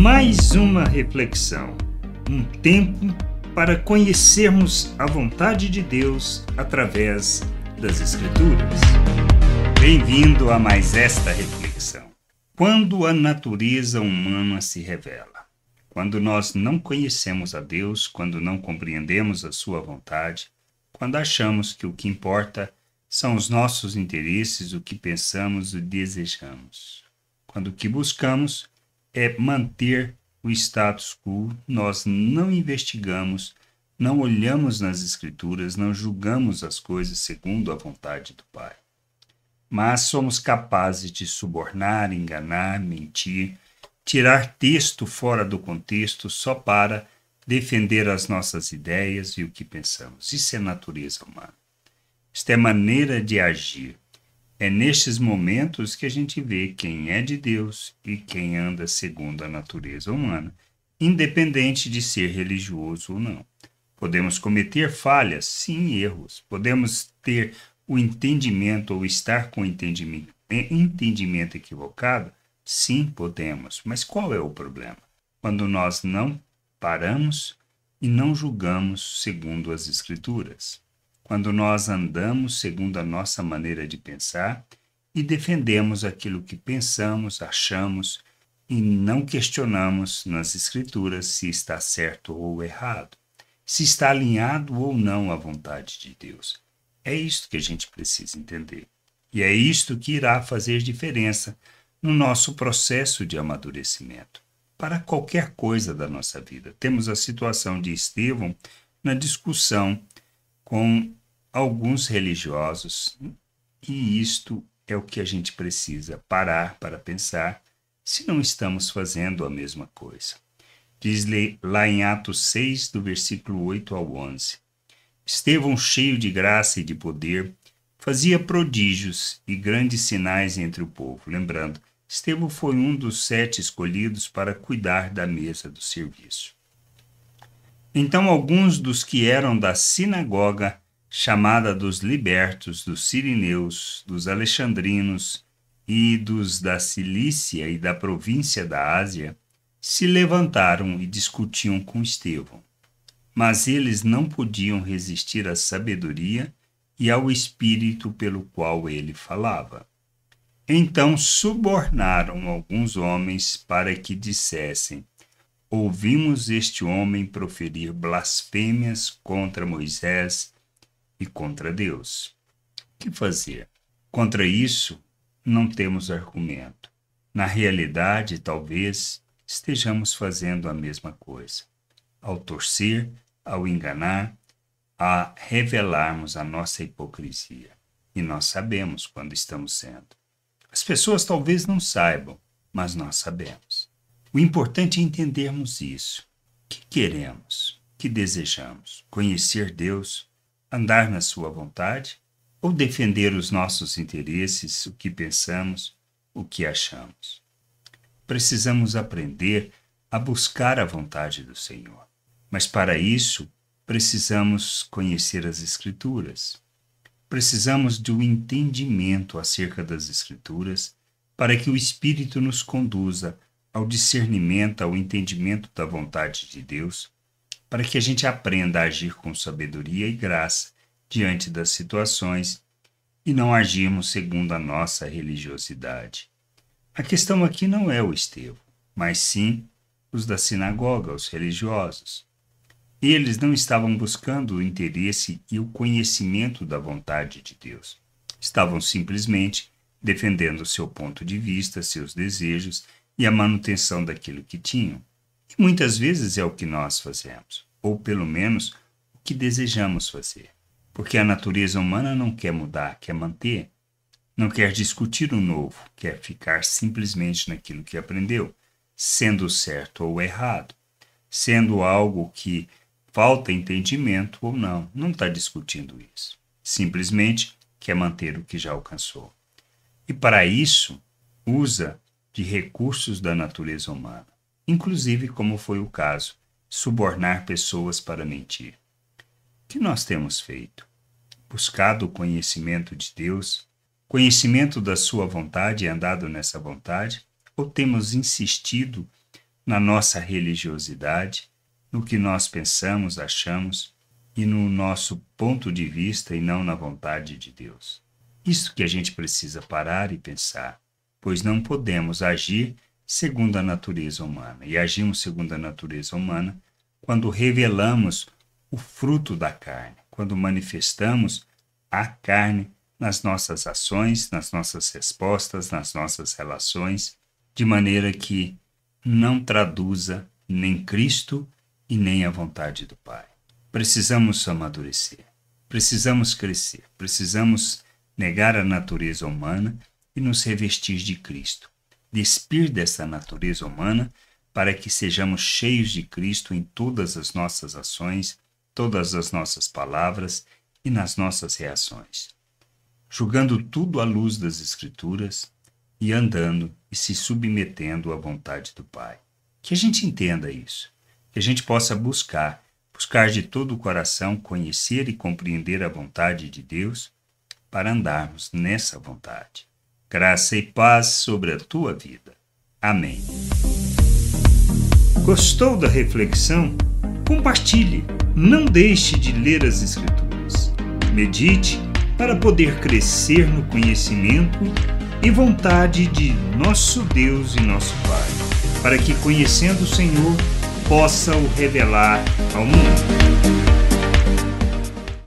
Mais uma reflexão, um tempo para conhecermos a vontade de Deus através das Escrituras. Bem-vindo a mais esta reflexão. Quando a natureza humana se revela, quando nós não conhecemos a Deus, quando não compreendemos a sua vontade, quando achamos que o que importa são os nossos interesses, o que pensamos e desejamos, quando o que buscamos é manter o status quo, nós não investigamos, não olhamos nas Escrituras, não julgamos as coisas segundo a vontade do Pai. Mas somos capazes de subornar, enganar, mentir, tirar texto fora do contexto só para defender as nossas ideias e o que pensamos. Isso é natureza humana. Isto é maneira de agir. É nestes momentos que a gente vê quem é de Deus e quem anda segundo a natureza humana, independente de ser religioso ou não. Podemos cometer falhas, sim, erros. Podemos ter o entendimento ou estar com o entendimento equivocado, sim, podemos. Mas qual é o problema? Quando nós não paramos e não julgamos segundo as Escrituras. Quando nós andamos segundo a nossa maneira de pensar e defendemos aquilo que pensamos, achamos e não questionamos nas Escrituras se está certo ou errado, se está alinhado ou não à vontade de Deus. É isto que a gente precisa entender. E é isto que irá fazer diferença no nosso processo de amadurecimento. Para qualquer coisa da nossa vida. Temos a situação de Estevão na discussão com alguns religiosos, e isto é o que a gente precisa parar para pensar se não estamos fazendo a mesma coisa. Diz lá em Atos 6, do versículo 8 ao 11. Estevão, cheio de graça e de poder, fazia prodígios e grandes sinais entre o povo. Lembrando, Estevão foi um dos 7 escolhidos para cuidar da mesa do serviço. Então alguns dos que eram da sinagoga chamada dos libertos, dos sirineus, dos alexandrinos e dos da Cilícia e da província da Ásia, se levantaram e discutiam com Estevão. Mas eles não podiam resistir à sabedoria e ao espírito pelo qual ele falava. Então subornaram alguns homens para que dissessem: ouvimos este homem proferir blasfêmias contra Moisés e contra Deus. O que fazer? Contra isso, não temos argumento. Na realidade, talvez estejamos fazendo a mesma coisa. Ao torcer, ao enganar, a revelarmos a nossa hipocrisia. E nós sabemos quando estamos sendo. As pessoas talvez não saibam, mas nós sabemos. O importante é entendermos isso. O que queremos? O que desejamos? Conhecer Deus? Andar na sua vontade? Ou defender os nossos interesses, o que pensamos, o que achamos? Precisamos aprender a buscar a vontade do Senhor. Mas para isso, precisamos conhecer as Escrituras. Precisamos do entendimento acerca das Escrituras para que o Espírito nos conduza ao discernimento, ao entendimento da vontade de Deus, para que a gente aprenda a agir com sabedoria e graça diante das situações e não agirmos segundo a nossa religiosidade. A questão aqui não é o Estevão, mas sim os da sinagoga, os religiosos. Eles não estavam buscando o interesse e o conhecimento da vontade de Deus. Estavam simplesmente defendendo seu ponto de vista, seus desejos e a manutenção daquilo que tinham. E muitas vezes é o que nós fazemos, ou pelo menos o que desejamos fazer. Porque a natureza humana não quer mudar, quer manter. Não quer discutir o novo, quer ficar simplesmente naquilo que aprendeu, sendo certo ou errado, sendo algo que falta entendimento ou não. Não está discutindo isso. Simplesmente quer manter o que já alcançou. E para isso, usa de recursos da natureza humana. Inclusive, como foi o caso, subornar pessoas para mentir. O que nós temos feito? Buscado o conhecimento de Deus, conhecimento da sua vontade e andado nessa vontade? Ou temos insistido na nossa religiosidade, no que nós pensamos, achamos e no nosso ponto de vista e não na vontade de Deus. Isso que a gente precisa parar e pensar, pois não podemos agir segundo a natureza humana. E agimos segundo a natureza humana quando revelamos o fruto da carne, quando manifestamos a carne nas nossas ações, nas nossas respostas, nas nossas relações, de maneira que não traduza nem Cristo e nem a vontade do Pai. Precisamos amadurecer, precisamos crescer, precisamos negar a natureza humana e nos revestir de Cristo, despir dessa natureza humana para que sejamos cheios de Cristo em todas as nossas ações, todas as nossas palavras e nas nossas reações, julgando tudo à luz das Escrituras e andando e se submetendo à vontade do Pai. Que a gente entenda isso, que a gente possa buscar de todo o coração conhecer e compreender a vontade de Deus para andarmos nessa vontade. Graça e paz sobre a tua vida. Amém. Gostou da reflexão? Compartilhe. Não deixe de ler as Escrituras. Medite para poder crescer no conhecimento e vontade de nosso Deus e nosso Pai, para que, conhecendo o Senhor, possa o revelar ao mundo.